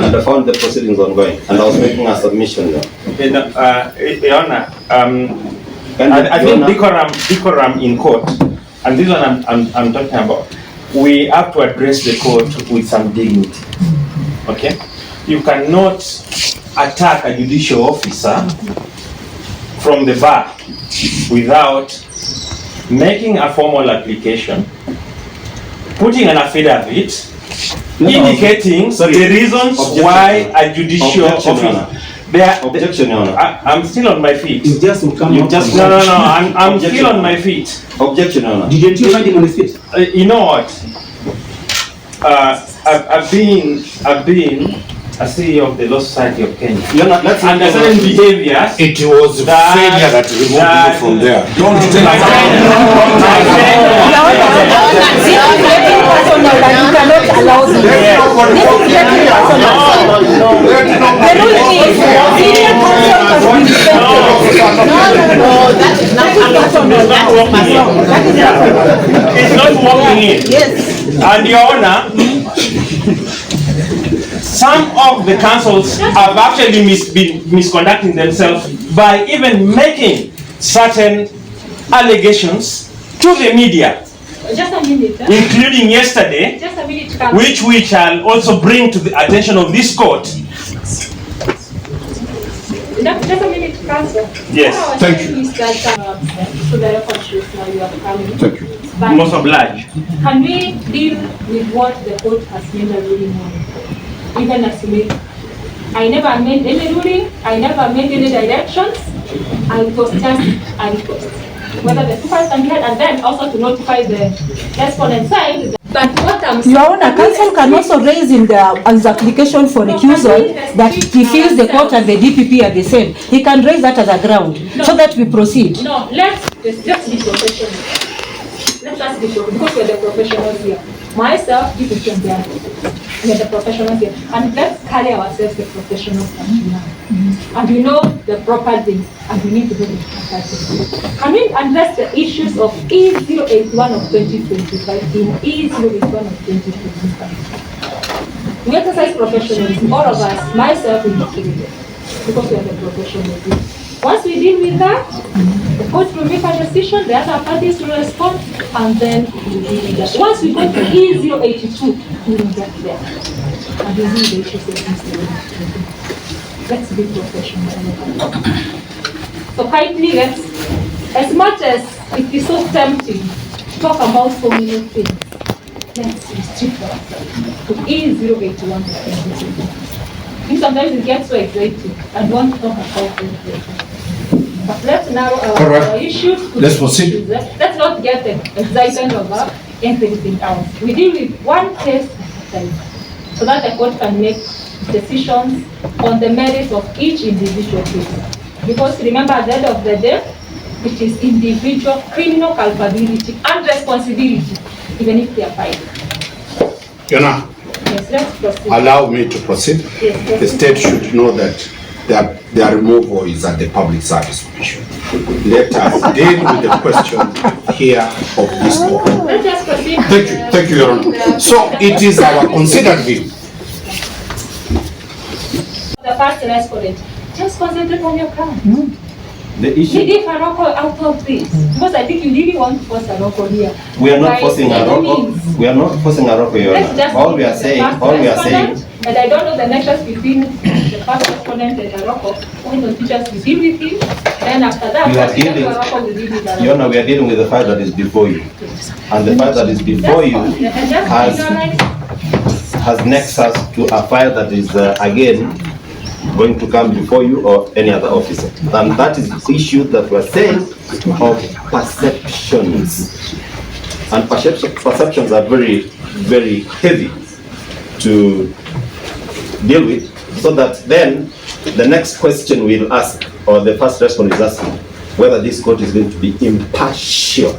and I found the proceedings ongoing, and I was making a submission there. Your Honor, I think decorum in court, and this one I'm talking about, we have to address the court with some dignity. Okay? You cannot attack a judicial officer from the bar without making a formal application, putting an affidavit, indicating the reasons why a judicial officer. Objection, Your Honor. I'm still on my feet. You just will come. No. I'm still on my feet. Objection, Your Honor. Didn't you find him on his feet? You know what? I've been a CEO of the Law Society of Kenya. Under certain behaviors. It was failure that removed you from there. Don't tell us. You cannot allow this. The rule is senior counsel must be respected. It's not working in. Yes. And Your Honor, some of the councils have actually been misconducting themselves by even making certain allegations to the media. Just a minute. Including yesterday, Just a minute. which we shall also bring to the attention of this court. Just a minute, Counsel. Yes. Thank you. So the record shows now you are coming. Thank you. But Most obliged. can we deal with what the court has made a ruling on? Even as me, I never made any ruling, I never made any directions, and it was just a request. Whether the two can be heard, and then also to notify the respondent side. But what I'm saying, Your Honor, counsel can also raise in his application for recusal that he feels the court and the DPP are the same. He can raise that as a ground so that we proceed. no, let's just be professional. Let us be professional, because we're the professionals here. Myself, you can be we are the professionals here. And let's carry ourselves the professionals that we are. And we know the proper thing, and we need to do the proper thing. Can we address the issues of E081 of 2025 in E081 of 2025? We exercise professionalism, all of us, myself included, because we are the professionals here. Once we deal with that, the court will make a decision, the other parties will respond, and then we will deal with that. Once we go to E082, we will get there. And we will the issues of E082. Let's be professional. So kindly, let's, as much as it is so tempting to talk about so many things, let's restrict ourselves to E081. Sometimes it gets so exciting and want to talk about it. But let's narrow our issues. Let's proceed. Let's not get excited about anything else. We deal with one case at a time, so that the court can make decisions on the merits of each individual case. Because remember, at the end of the day, it is individual criminal culpability and responsibility, even if they are filed. Your Honor, Yes, let's proceed. allow me to proceed. Yes, The state should know that their removal is at the Public Service Commission. Let us deal with the question here of this court. Let's just proceed. Thank you, Your Honor. So it is our considered view. The first respondent, just concentrate on your crime. The issue. Leave Aroko out of this, because I think you really want to force Aroko here. We are not By forcing any Aroko. means. We are not forcing Aroko, Your Let's Honor. just All we leave are the saying, first respondent, and I don't know the nexus between the first respondent and Aroko. When the teachers will deal with him, then after that, We are dealing- Aroko will deal with Aroko. Your Honor, we are dealing with the file that is before you. And the file that is before you has nexus to a file that is, again, going to come before you or any other officer. And that is the issue that we're saying of perceptions. And perceptions are very, very heavy to deal with, so that then the next question we'll ask, or the first respondent is asking, whether this court is going to be impartial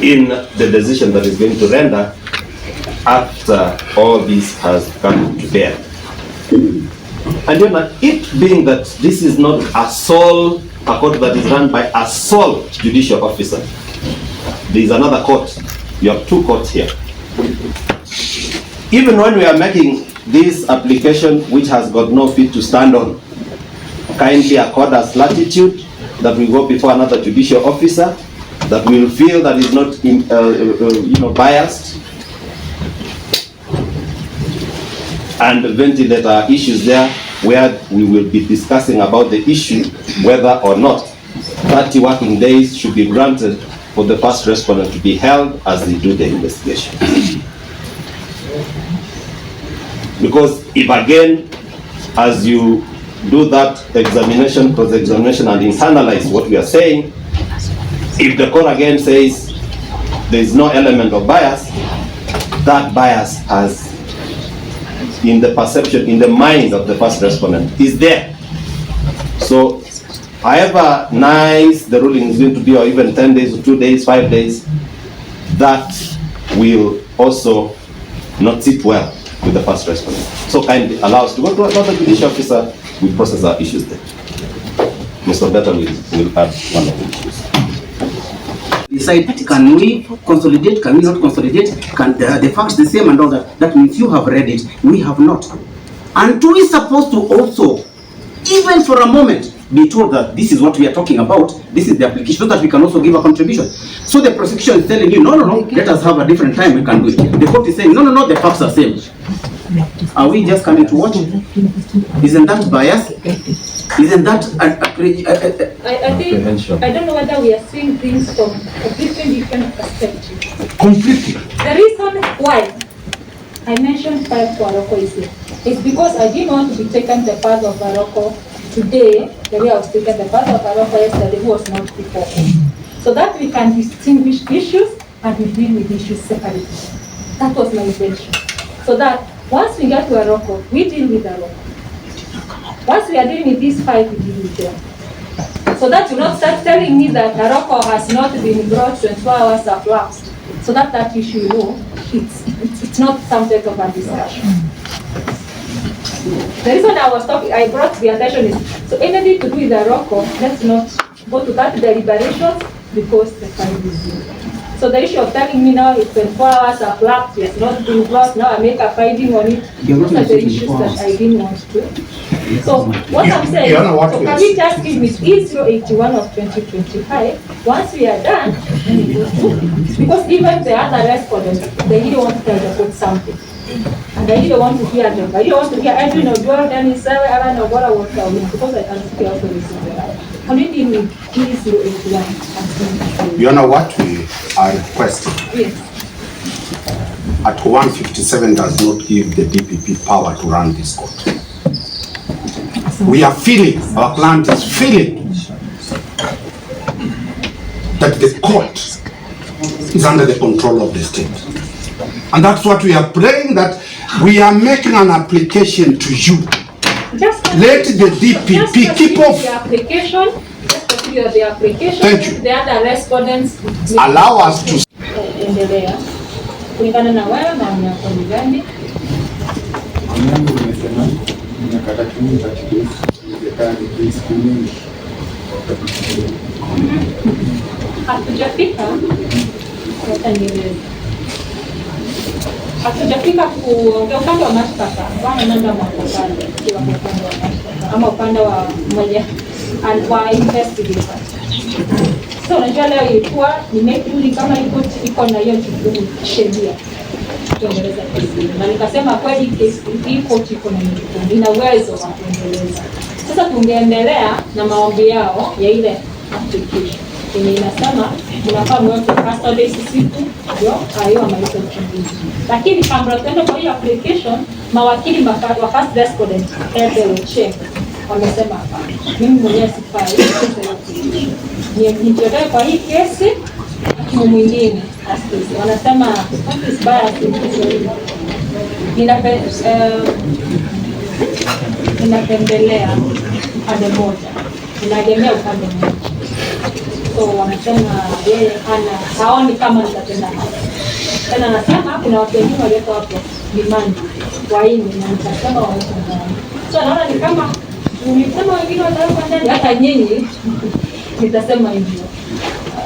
in the decision that is going to render after all this has come to bear. And you know, it being that this is not a court that is run by a sole judicial officer, there is another court. You have two courts here. even when we are making this application, which has got no feet to stand on, kindly accord us latitude that we go before another judicial officer that will feel that is not biased, and ventilate our issues there, where we will be discussing about the issue whether or not 30 working days should be granted for the first respondent to be held as they do the investigation. Because if again, as you do that examination, cross-examination, and internalize what we are saying, if the court again says there is no element of bias, that bias has, in the perception, in the mind of the first respondent, is there. So, however nice the ruling is going to be, or even 10 days, or 2 days, 5 days, that will also not sit well with the first respondent. So kindly allow us to go to another judicial officer, we process our issues there. Mr. Beta will add one of the issues. Decide, can we consolidate, can we not consolidate, can the facts the same and all that. That means you have read it, we have not. And we are supposed to also, even for a moment, be told that this is what we are talking about, this is the application, so that we can also give a contribution. So the prosecution is telling you, no, let us have a different time, we can do it. The court is saying, no, the facts are same. Are we just coming to watch? Isn't that bias? Isn't that I think, I don't know whether we are seeing things from a different perspective. completely? The reason why I mentioned 5 Waroko is because I didn't want to be taken the path of Waroko today, the way I was taken the path of Waroko yesterday, who was not before. So that we can distinguish issues and we deal with issues separately. That was my intention. So that once we get to Waroko, we deal with Waroko. Once we are dealing with these 5, we deal with them. So that you not start telling me that Waroko has not been brought 24 hours have lapsed. So that issue, it's not subject of a discussion. The reason I brought the attention is, so anything to do with Waroko, let's not go to that deliberations because the time is due. So the issue of telling me now it's 24 hours have lapsed, it's not been brought, now I make a finding on it, those are the issues that I didn't want to. So what I'm saying, so can we just give me E081 of 2025, once we are done, then we go through. Because even the other respondents, they really want to tell the court something. And I really want to hear them. I really want to hear Edwin Oduor, then he said, Alan Ogora, what are we, because I can speak also this. Can we deal with E081? You know what we are requesting? Yes. At 157 does not give the DPP power to run this court. We are feeling, our client is feeling that the court is under the control of the state. And that's what we are praying, that we are making an application to you. Let the DPP keep off. The application, just continue the application. Thank you. The other respondents Allow us to endelea. Kulingana na wewe na miaka gani? Hatujafika kuongea upande wa mashtaka, bwana nenda mwakakani kwa upande wa mashtaka ama upande wa mmoja wa investigator. So unajua leo ilikuwa nimekuli kama iko na hiyo jukumu sheria kuendeleza kesi, na nikasema kweli kesi iko na jukumu, ina uwezo wa kuendeleza. Sasa tungeendelea na maombi yao ya ile application yenye inasema tunafaa mweke custody siku ndio hayo amaliza uchunguzi. Lakini kabla tuende kwa hiyo application, mawakili wa first respondent check wamesema hapana, mimi mwenyewe sifai nijitoe kwa hii kesi, hakimu mwingine asikize. Wanasema what is bias inapendelea upande mmoja, inaegemea upande mmoja. So wamesema yeye haoni kama nitatenda hapa. Tena nasema kuna watu wengine walioko hapo demand waini na nitasema waweke ndani. So naona ni kama nimesema wengine wataweka ndani, hata nyinyi nitasema hivyo.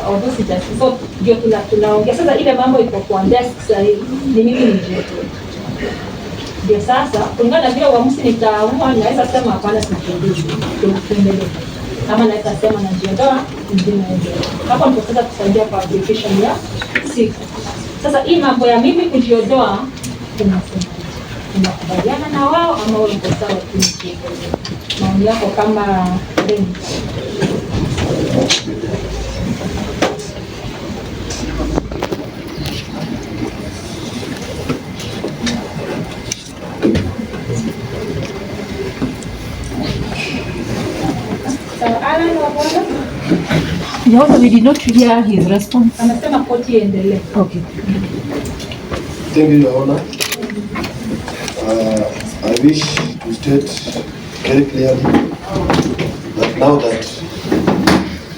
Obviously just so ndio tunaongea sasa, ile mambo iko kwa desk sasa hivi ni mimi ndio Ndio sasa kulingana na vile uamuzi nitaamua, naweza sema hapana, tuendelee, ama naweza sema najiondoa, nyingine endelee. Hapo ndipo sasa kusaidia kwa application ya siku. Sasa hii mambo ya mimi kujiondoa, tunasema unakubaliana na wao ama wewe uko sawa tu? Maoni yako kama Remi. Your Honor, we did not hear his response. Anasema koti iendelee. Okay. Thank you, Your Honor. I wish to state very clearly that now that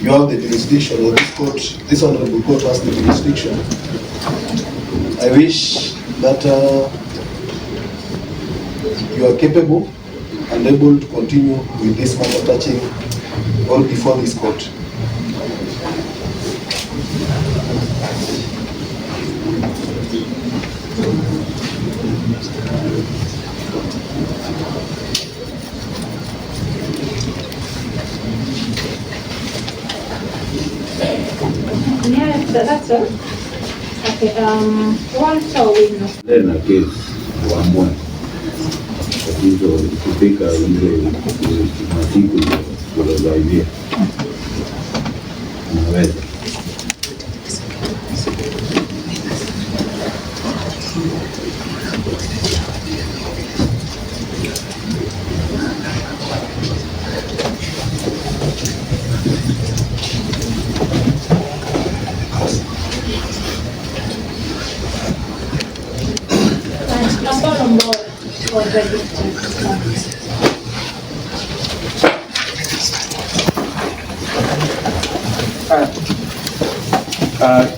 you have the jurisdiction of this court, this honorable court has the jurisdiction, I wish that you are capable and able to continue with this matter touching all before this court. Yeah, that's all. Okay, one witness. Na kesi waamue tatizo kufika ile masiku kulozaivia unaweza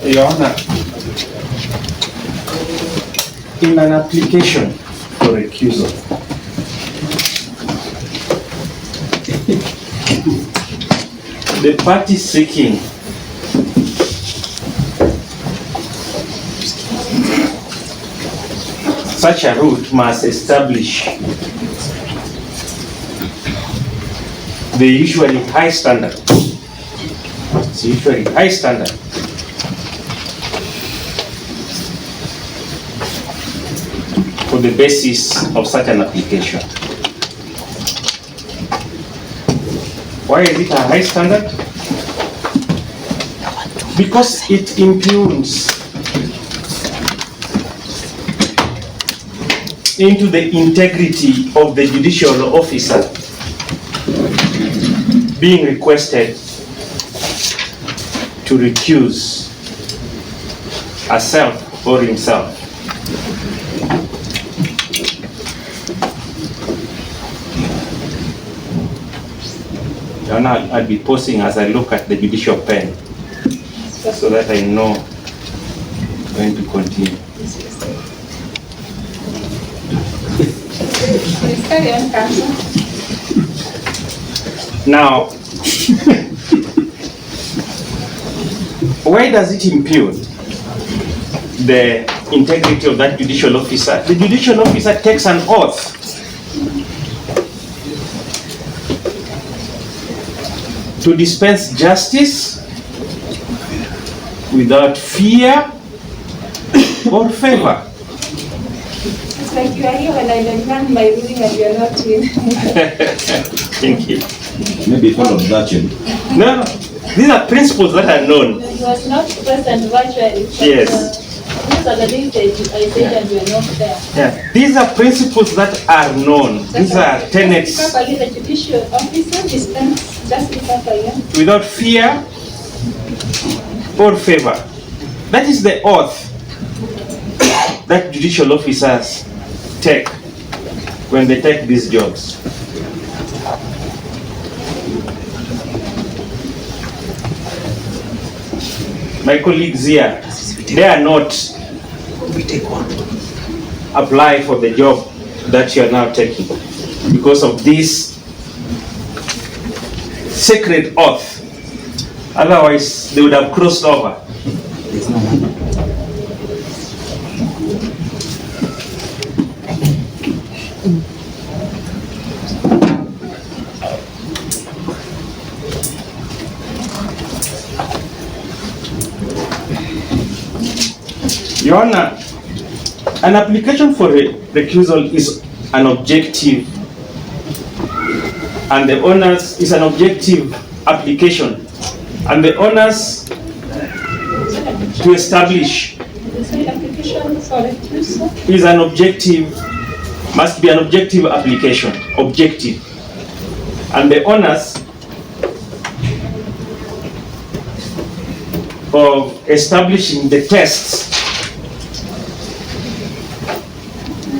Your Honor, in an application for recusal, the party seeking such a route must establish the usually high standard. It's usually high standard for the basis of such an application. Why is it a high standard? Because it impugns into the integrity of the judicial officer being requested to recuse herself or himself. And now I'll be pausing as I look at the judicial pen, so that I know when to continue. Please carry on, Counsel. Now, why does it impugn the integrity of that judicial officer? The judicial officer takes an oath to dispense justice without fear or favor. It's like you are here when I demand my ruling and you are not here. Thank you. maybe follow that chain. No, these are principles that are known. He was not present virtually. Yes. These are the things that I said and you are not there. Yeah. These are principles that are known. These are tenets. Properly, the judicial officer dispense justice properly. Without fear or favor. That is the oath that judicial officers take when they take these jobs. My colleagues here, they are not apply for the job that you are now taking because of this sacred oath. Otherwise, they would have crossed over. Your Honor, an application for a recusal is an objective, and the onus is an objective application, and the onus to establish is an objective, must be an objective application, objective, and the onus of establishing the tests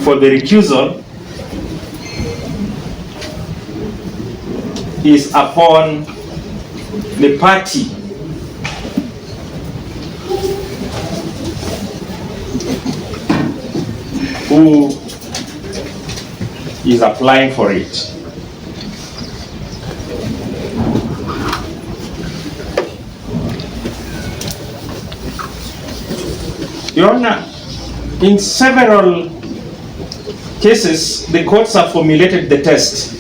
for the recusal is upon the party who is applying for it. Your Honor, in several cases, the courts have formulated the test.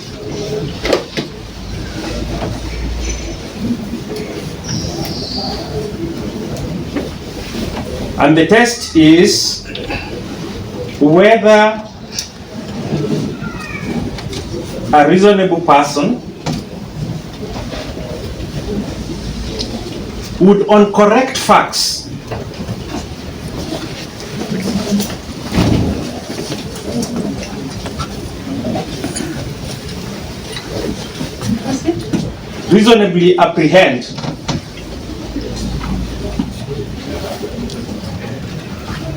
And the test is whether a reasonable person would, on correct facts, reasonably apprehend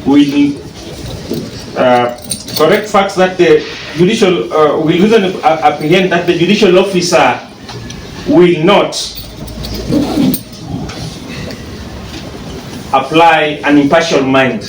will correct facts that the judicial will reasonably apprehend that the judicial officer will not apply an impartial mind